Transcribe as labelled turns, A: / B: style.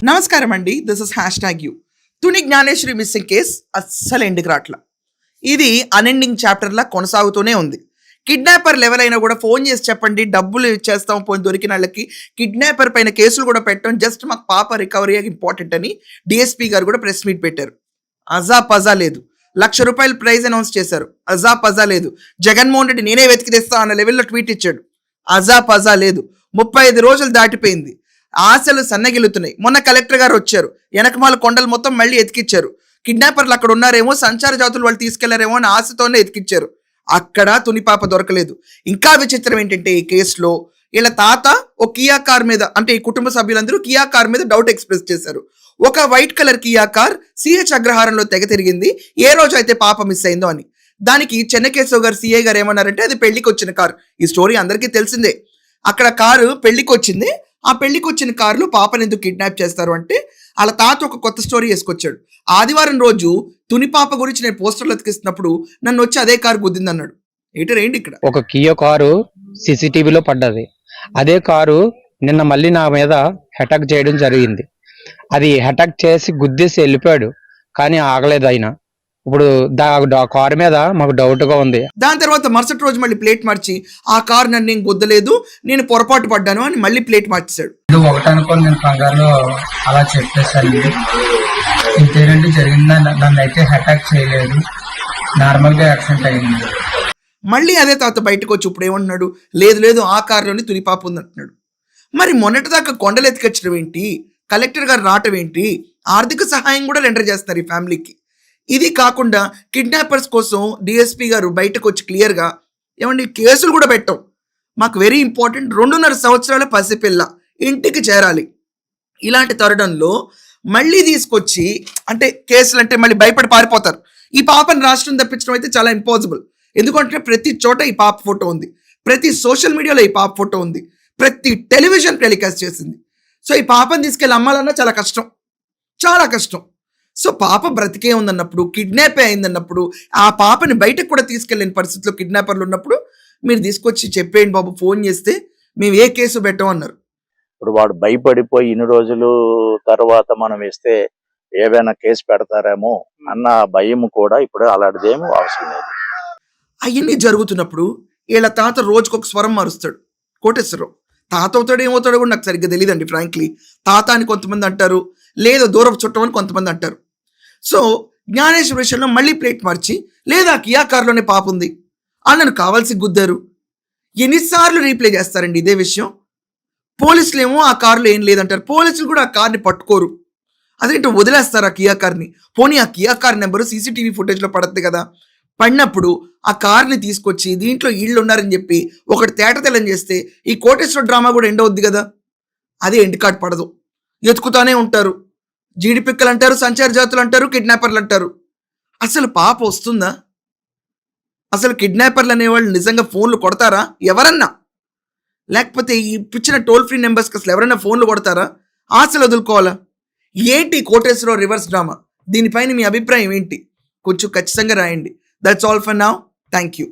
A: నమస్కారం అండి, this is #you. Tuni Gnaneshwari missing case అస్సలు ఎండుకు రాట్ల. ఇది అన్ఎండింగ్ చాప్టర్లా కొనసాగుతూనే ఉంది. కిడ్నాపర్ లెవెల్ అయినా కూడా ఫోన్ చేసి చెప్పండి, డబ్బులు ఇచ్చేస్తాం పోయి దొరికిన వాళ్ళకి. కిడ్నాపర్ పైన కేసులు కూడా పెట్టడం, జస్ట్ మాకు పాప రికవరీ ఇంపార్టెంట్ అని డిఎస్పీ గారు కూడా ప్రెస్ మీట్ పెట్టారు. అజా పజా లేదు. ₹1,00,000 ప్రైజ్ అనౌన్స్ చేశారు. అజా పజా లేదు. జగన్మోహన్ రెడ్డి నేనే వెతికి తెస్తా అన్న లెవెల్లో ట్వీట్ ఇచ్చాడు. అజా పజా లేదు. 35 రోజులు దాటిపోయింది. ఆశలు సన్నగిలుతున్నాయి. మొన్న కలెక్టర్ గారు వచ్చారు, వెనకమాల కొండలు మొత్తం మళ్ళీ ఎతికిచ్చారు. కిడ్నాపర్లు అక్కడ ఉన్నారేమో, సంచార జాతులు వాళ్ళు తీసుకెళ్లారేమో అని ఆశతోనే ఎతికిచ్చారు. అక్కడ తుని పాప దొరకలేదు. ఇంకా విచిత్రం ఏంటంటే ఈ కేసులో వీళ్ళ తాత ఒక కియా కార్ మీద, అంటే ఈ కుటుంబ సభ్యులందరూ కియా కార్ మీద డౌట్ ఎక్స్ప్రెస్ చేశారు. ఒక white colour Kia car CH అగ్రహారంలో తెగ తిరిగింది ఏ రోజు అయితే పాప మిస్ అయిందో అని. దానికి చెన్నకేశవ్ గారు సిఐ గారు ఏమన్నారంటే అది పెళ్లికి వచ్చిన కారు. ఈ స్టోరీ అందరికీ తెలిసిందే. అక్కడ కారు పెళ్లికి వచ్చింది. ఆ పెళ్లికి వచ్చిన కారులో పాపని ఎందుకు కిడ్నాప్ చేస్తారు అంటే వాళ్ళ తాత ఒక కొత్త స్టోరీ వేసుకొచ్చాడు. ఆదివారం రోజు తుని పాప గురించి నేను పోస్టర్లు అతికిస్తున్నప్పుడు నన్ను వచ్చి అదే కారు గుద్దింది అన్నాడు. ఏంటి ఇక్కడ
B: ఒక కియో కారు సీసీటీవీలో పడ్డది. అదే కారు నిన్న మళ్ళీ నా మీద అటాక్ చేయడం జరిగింది. అది అటాక్ చేసి గుద్దేసి వెళ్ళిపోయాడు, కానీ ఆగలేదు ఆయన. ఇప్పుడు కారు మీద మాకు డౌట్ గా ఉంది.
A: దాని తర్వాత మరుసటి రోజు మళ్ళీ ప్లేట్ మార్చి ఆ కారు నన్ను నేను గుద్దలేదు, నేను పొరపాటు పడ్డాను అని మళ్ళీ ప్లేట్ మార్చేశాడు.
C: ఒకటనుకోని నేను కంగారులో అలా చెప్పేశాను. ఇంతేనంటే జరిగిందా, నన్ను అయితే అటాక్ చేయలేదు, నార్మల్ గా యాక్సిడెంట్ అయింది.
A: మళ్ళీ అదే తర్వాత బయటకు వచ్చి ఇప్పుడు ఏమంటున్నాడు, లేదు ఆ కారులోని తుని పాప ఉంది అంటున్నాడు. మరి మొన్నటిదాకా కొండలు ఎత్తుకొచ్చడం ఏంటి, కలెక్టర్ గారు రావటం ఏంటి, ఆర్థిక సహాయం కూడా లెండర్ చేస్తున్నారు ఈ ఫ్యామిలీకి. ఇది కాకుండా కిడ్నాపర్స్ కోసం డిఎస్పీ గారు బయటకు వచ్చి క్లియర్గా ఏమండి కేసులు కూడా పెట్టాం, మాకు వెరీ ఇంపార్టెంట్ 2.5 సంవత్సరాల పసిపిల్ల ఇంటికి చేరాలి. ఇలాంటి తరుణంలో మళ్ళీ తీసుకొచ్చి అంటే కేసులు అంటే మళ్ళీ భయపడి పారిపోతారు. ఈ పాపను రాష్ట్రం తప్పించడం అయితే చాలా ఇంపాసిబుల్. ఎందుకంటే ప్రతి చోట ఈ పాప ఫోటో ఉంది, ప్రతి సోషల్ మీడియాలో ఈ పాప ఫోటో ఉంది, ప్రతి టెలివిజన్ టెలికాస్ట్ చేసింది. సో ఈ పాపను తీసుకెళ్ళి అమ్మాలన్నా చాలా కష్టం, చాలా కష్టం. సో పాప బ్రతికే ఉందన్నప్పుడు, కిడ్నాప్ అయిందన్నప్పుడు, ఆ పాపని బయటకు కూడా తీసుకెళ్ళిన పరిస్థితిలో కిడ్నాపర్లు ఉన్నప్పుడు మీరు తీసుకొచ్చి చెప్పేయండి బాబు, ఫోన్ చేస్తే మేము ఏ కేసు పెట్టమన్నారు.
D: ఇప్పుడు వాడు భయపడిపోయి ఇన్ని రోజులు తర్వాత మనం ఇస్తే ఏవైనా కేసు పెడతారేమో అన్న భయం కూడా ఇప్పుడు అలాంటిదేమో అవసరం లేదు.
A: అవన్నీ జరుగుతున్నప్పుడు వీళ్ళ తాత రోజుకొక స్వరం మారుస్తాడు. కోటేశ్వరరావు తాత అవుతాడు ఏమవుతాడో కూడా నాకు సరిగ్గా తెలియదండి ఫ్రాంక్లీ. తాత అని కొంతమంది అంటారు, లేదా దూరపు చుట్టం అని కొంతమంది అంటారు. సో జ్ఞానేశ్వర విషయంలో మళ్ళీ ప్లేట్ మార్చి లేదా కియా కార్లోనే పాప ఉంది అన్నను కావాల్సి గుద్దారు. ఎన్నిసార్లు రీప్లే చేస్తారండి ఇదే విషయం. పోలీసులు ఏమో ఆ కారులో ఏం లేదంటారు, పోలీసులు కూడా ఆ కార్ని పట్టుకోరు. అదేంటో వదిలేస్తారు ఆ కియా కార్ని. పోనీ ఆ కియా కార్ నెంబరు సీసీటీవీ ఫుటేజ్లో పడద్దు కదా. పడినప్పుడు ఆ కార్ని తీసుకొచ్చి దీంట్లో వీళ్ళు ఉన్నారని చెప్పి ఒకటి తేటతెల్లం చేస్తే ఈ కోటేశ్వర డ్రామా కూడా ఎండ్ అవుద్ది కదా. అదే ఎండ్ కార్డ్ పడదు, ఎతుకుతానే ఉంటారు. జీడిపిక్కలు అంటారు, సంచార జాతులు అంటారు, కిడ్నాపర్లు అంటారు. అసలు పాప వస్తుందా? అసలు కిడ్నాపర్లు అనేవాళ్ళు నిజంగా ఫోన్లు కొడతారా ఎవరన్నా? లేకపోతే ఈ ఇచ్చిన టోల్ ఫ్రీ నెంబర్స్కి అసలు ఎవరైనా ఫోన్లు కొడతారా? ఆశలు వదులుకోవాలా? ఏంటి కోటేశ్వరరావు రివర్స్ డ్రామా? దీనిపైన మీ అభిప్రాయం ఏంటి? కొంచెం ఖచ్చితంగా రాయండి. That's all for now. Thank you.